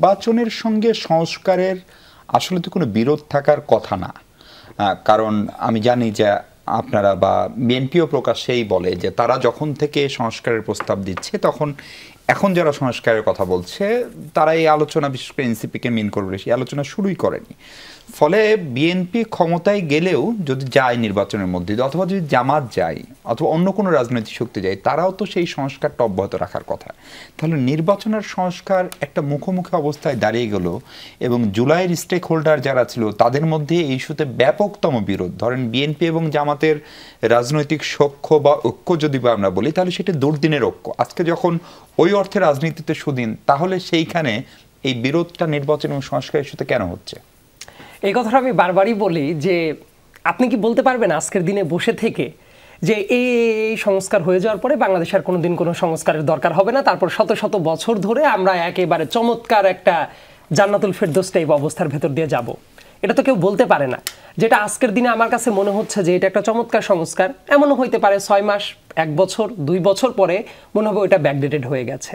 নির্বাচনের সঙ্গে সংস্কারের আসলে তো কোনো বিরোধ থাকার কথা না, কারণ আমি জানি যে আপনারা বা বিএনপিও প্রকাশ্যেই বলে যে তারা যখন থেকে সংস্কারের প্রস্তাব দিচ্ছে তখন এখন যারা সংস্কারের কথা বলছে তারা এই আলোচনা, বিশেষ করে এনসিপিকে মিন করবে, সেই আলোচনা শুরুই করেনি। ফলে বিএনপি ক্ষমতায় গেলেও যদি যায় নির্বাচনের মধ্যে, অথবা যদি জামাত যায় অথবা অন্য কোনো রাজনৈতিক শক্তি যায়, তারাও তো সেই সংস্কারটা অব্যাহত রাখার কথা। তাহলে নির্বাচনের সংস্কার একটা মুখোমুখি অবস্থায় দাঁড়িয়ে গেল এবং জুলাইয়ের স্টেক হোল্ডার যারা ছিল তাদের মধ্যে এই ইস্যুতে ব্যাপকতম বিরোধ। ধরেন বিএনপি এবং জামাতের রাজনৈতিক সখ্য বা ঐক্য যদি আমরা বলি, তাহলে সেটা দুর্দিনের ঐক্য। আজকে যখন ওই অর্থে রাজনীতিতে সুদিন, তাহলে সেইখানে এই বিরোধটা নির্বাচন এবং সংস্কার ইস্যুতে কেন হচ্ছে? এই কথাটা আমি বারবারই বলি যে আপনি কি বলতে পারবেন আজকের দিনে বসে থেকে যে এই সংস্কার হয়ে যাওয়ার পরে বাংলাদেশের কোনোদিন কোনো সংস্কারের দরকার হবে না, তারপর শত শত বছর ধরে আমরা একেবারে চমৎকার একটা জান্নাতুল ফেরদৌস টাইপ অবস্থার ভেতর দিয়ে যাব? এটা তো কেউ বলতে পারে না। যেটা আজকের দিনে আমার কাছে মনে হচ্ছে যে এটা একটা চমৎকার সংস্কার, এমনও হইতে পারে 6 মাস, 1 বছর, 2 বছর পরে মনে হবে ওইটা ব্যাকডেটেড হয়ে গেছে,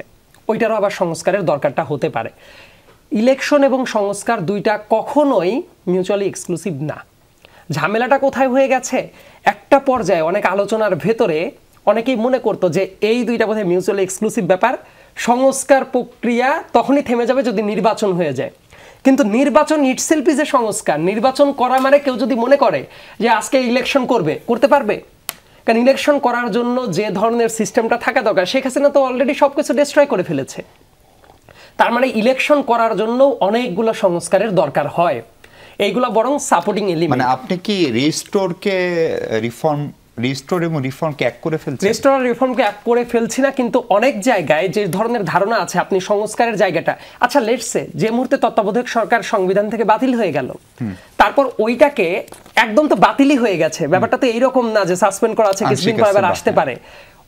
ওইটারও আবার সংস্কারের দরকারটা হতে পারে। ইলেকশন এবং সংস্কার দুইটা কখনোই মিউচুয়ালি এক্সক্লুসিভ না। ঝামেলাটা কোথায় হয়ে গেছে, একটা পর্যায়ে অনেক আলোচনার ভেতরে অনেকেই মনে করতো যে এই দুইটা বোধহয় মিউচুয়ালি এক্সক্লুসিভ ব্যাপার, সংস্কার প্রক্রিয়া তখনই থেমে যাবে যদি নির্বাচন হয়ে যায়। কিন্তু নির্বাচন ইটসেলফ ইজ এ সংস্কার। নির্বাচন করা মানে কেউ যদি মনে করে যে আজকে ইলেকশন করতে পারবে, কারণ ইলেকশন করার জন্য যে ধরনের সিস্টেমটা থাকা দরকার, শেখ হাসিনা তো অলরেডি সব কিছু ডিস্ট্রয় করে ফেলেছে। তার মানে ইলেকশন করার জন্য অনেকগুলো সংস্কারের দরকার হয়, এইগুলো বরং সাপোর্টিং এলিমেন্ট। মানে আপনি কি রিস্টোর এবং রিফর্মকে এক করে ফেলছেন? রিস্টোর আর রিফর্মকে এক করে ফেলছি না, কিন্তু অনেক জায়গায় যে ধরনের ধারণা আছে আপনি সংস্কারের জায়গাটা, আচ্ছা লেটস সে যে মুহূর্তে তত্ত্বাবধায়ক সরকার সংবিধান থেকে বাতিল হয়ে গেল, তারপর ওইটাকে একদম তো বাতিলই হয়ে গেছে, ব্যাপারটা তো এইরকম না যে সাসপেন্ড করা আছে কিছুদিন পর আবার আসতে পারে।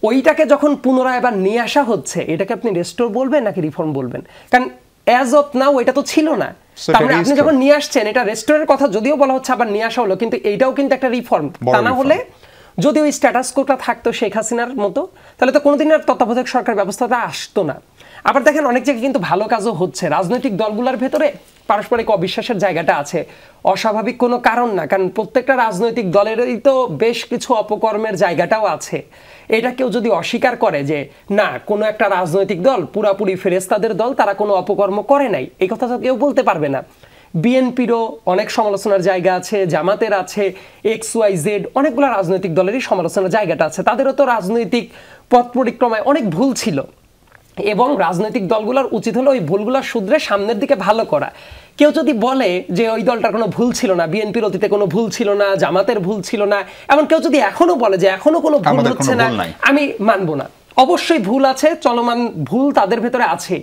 ওইটাকে যখন পুনরায় আবার নিয়ে আসা হচ্ছে, এটাকে আপনি রেস্টোর বলবেন নাকি রিফর্ম বলবেন? কারণ অ্যাজ অফ নাও এটা তো ছিল না। তারপরে আপনি যখন নিয়ে আসছেন, এটা রেস্টোরের কথা যদিও বলা হচ্ছে আবার নিয়ে আসা হলো, কিন্তু এইটাও কিন্তু একটা রিফর্ম। তা না হলে যদি ওই স্ট্যাটাস কোটা থাকতো শেখ হাসিনার মতো, তাহলে তো কোনোদিন আর তত্ত্বাবধায়ক সরকার ব্যবস্থাটা আসতো না। আবার দেখেন অনেক জায়গায় কিন্তু ভালো কাজও হচ্ছে। রাজনৈতিক দলগুলোর ভেতরে পারস্পরিক অবিশ্বাসের জায়গাটা আছে, অস্বাভাবিক কোনো কারণ না, কারণ প্রত্যেকটা রাজনৈতিক দলেরই তো বেশ কিছু অপকর্মের জায়গাটাও আছে। এটা কেউ যদি অস্বীকার করে যে না কোনো একটা রাজনৈতিক দল পুরাপুরি ফেরেশতাদের দল, তারা কোনো অপকর্ম করে নাই, এই কথা তো কেউ বলতে পারবে না। বিএনপিরও অনেক সমালোচনার জায়গা আছে, জামাতের আছে, XYZ অনেকগুলো রাজনৈতিক দলেরই সমালোচনার জায়গাটা আছে। তাদেরও তো রাজনৈতিক পথ পরিক্রমায় অনেক ভুল ছিল এবং রাজনৈতিক দলগুলোর উচিত হলো ওই ভুলগুলো শুধরে সামনের দিকে ভালো করা। কেউ যদি বলে যে ওই দলটার কোনো ভুল ছিল না, বিএনপির অতীতে কোনো ভুল ছিল না, জামাতের ভুল ছিল না, এমন কেউ যদি এখনো বলে যে এখনো কোনো ভুল হচ্ছে না, আমি মানবো না। অবশ্যই ভুল আছে, চলমান ভুল তাদের ভেতরে আছে।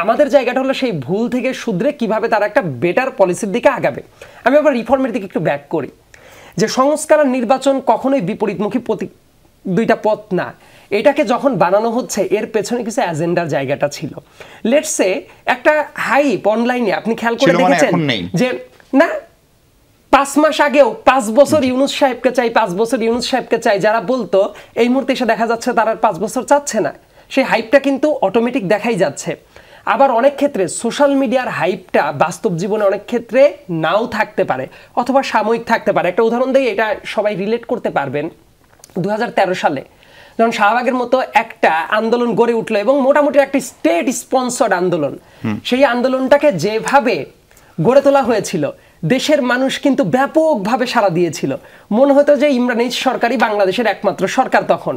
আমাদের জায়গাটা হলো সেই ভুল থেকে শুধরে কিভাবে তারা একটা বেটার পলিসির দিকে আগাবে। আমি আবার রিফর্মের দিকে একটু ব্যাক করি, যে সংস্কার আর নির্বাচন কখনোই বিপরীতমুখী দুইটা পথ না। এটাকে যখন বানানো হচ্ছে এর পেছনে কিছু এজেন্ডার জায়গাটা ছিল। লেটস সে একটা হাইপ অনলাইনে আপনি খেয়াল করে দেখেছেন যে না 5 মাস আগেও 5 বছর ইউনূস সাহেবকে চাই, 5 বছর ইউনূস সাহেবকে চাই যারা বলতো, এই মুহূর্তে এসে দেখা যাচ্ছে তারা 5 বছর চাচ্ছে না। সেই হাইপটা কিন্তু অটোমেটিক দেখাই যাচ্ছে। আবার অনেক ক্ষেত্রে সোশ্যাল মিডিয়ার হাইপটা বাস্তব জীবনে অনেক ক্ষেত্রে নাও থাকতে পারে অথবা সাময়িক থাকতে পারে। একটা উদাহরণ দিই, এটা সবাই রিলেট করতে পারবেন। 2013 সালে যখন শাহবাগের মতো একটা আন্দোলন গড়ে উঠলো এবং মোটামুটি একটা স্টেট স্পন্সর্ড আন্দোলন, সেই আন্দোলনটাকে যেভাবে গড়ে তোলা হয়েছিল দেশের মানুষ কিন্তু ব্যাপকভাবে সাড়া দিয়েছিল। মনে হতো যে ইমরান সরকারই বাংলাদেশের একমাত্র সরকার তখন।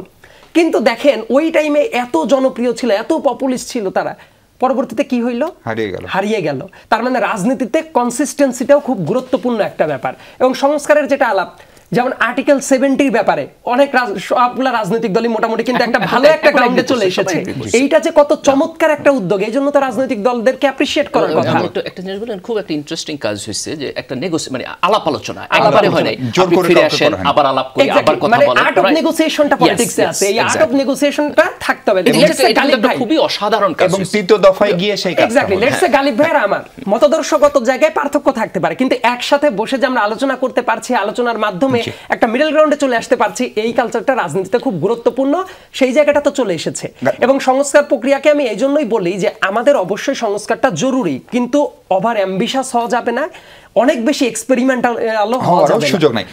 কিন্তু দেখেন ওই টাইমে এত জনপ্রিয় ছিল, এত পপুলিস্ট ছিল তারা, পরবর্তীতে কি হইল? হারিয়ে গেল। তার মানে রাজনীতিতে কনসিস্টেন্সিটাও খুব গুরুত্বপূর্ণ একটা ব্যাপার। এবং সংস্কারের যেটা আলাপ, যেমন আর্টিকেল 70 ব্যাপারে অনেক সবগুলা রাজনৈতিক দলই মোটামুটি কিন্তু একটা ভালো একটা গ্রাউন্ডে চলে এসেছে। এইটা যে কত চমৎকার একটা উদ্যোগ, এই জন্য তো রাজনৈতিক দলদেরকে অ্যাপ্রিশিয়েট করার কথা। একটা জিনিস বলেন, খুব একটা ইন্টারেস্টিং কাজ হয়েছে যে একটা মানে আলাপ আলোচনা একবারে হয় নাই, জোর করে ফিরে আসেন, আবার আলাপ করি, আবার কথা বলেন। আর্ট অফ নেগোসিয়েশনটা পলিটিক্সে আছে, এই আর্ট অফ নেগোসিয়েশনটা থাকতে হবে। এটা খুবই অসাধারণ কাজ এবং তৃতীয় দফায় গিয়ে সেই কাজ। এক্স্যাক্টলি, লেটস সে গালিব ভাইয়ের আমার মতদর্শগত জায়গায় পার্থক্য থাকতে পারে, কিন্তু একসাথে বসে যে আমরা আলোচনা করতে পারছি, আলোচনার মাধ্যমে মাধ্যমে একটা মিডল গ্রাউন্ডে চলে আসতে পারছি, এই কালচারটা রাজনীতিতে খুব গুরুত্বপূর্ণ, সেই জায়গাটা তো চলে এসেছে। এবং সংস্কার প্রক্রিয়াকে আমি এই জন্যই বলি যে আমাদের অবশ্যই সংস্কারটা জরুরি, কিন্তু ওভার অ্যাম্বিশাস হওয়া যাবে না, অনেক বেশি এক্সপেরিমেন্টাল হওয়া যাবে না। সুযোগ নাই।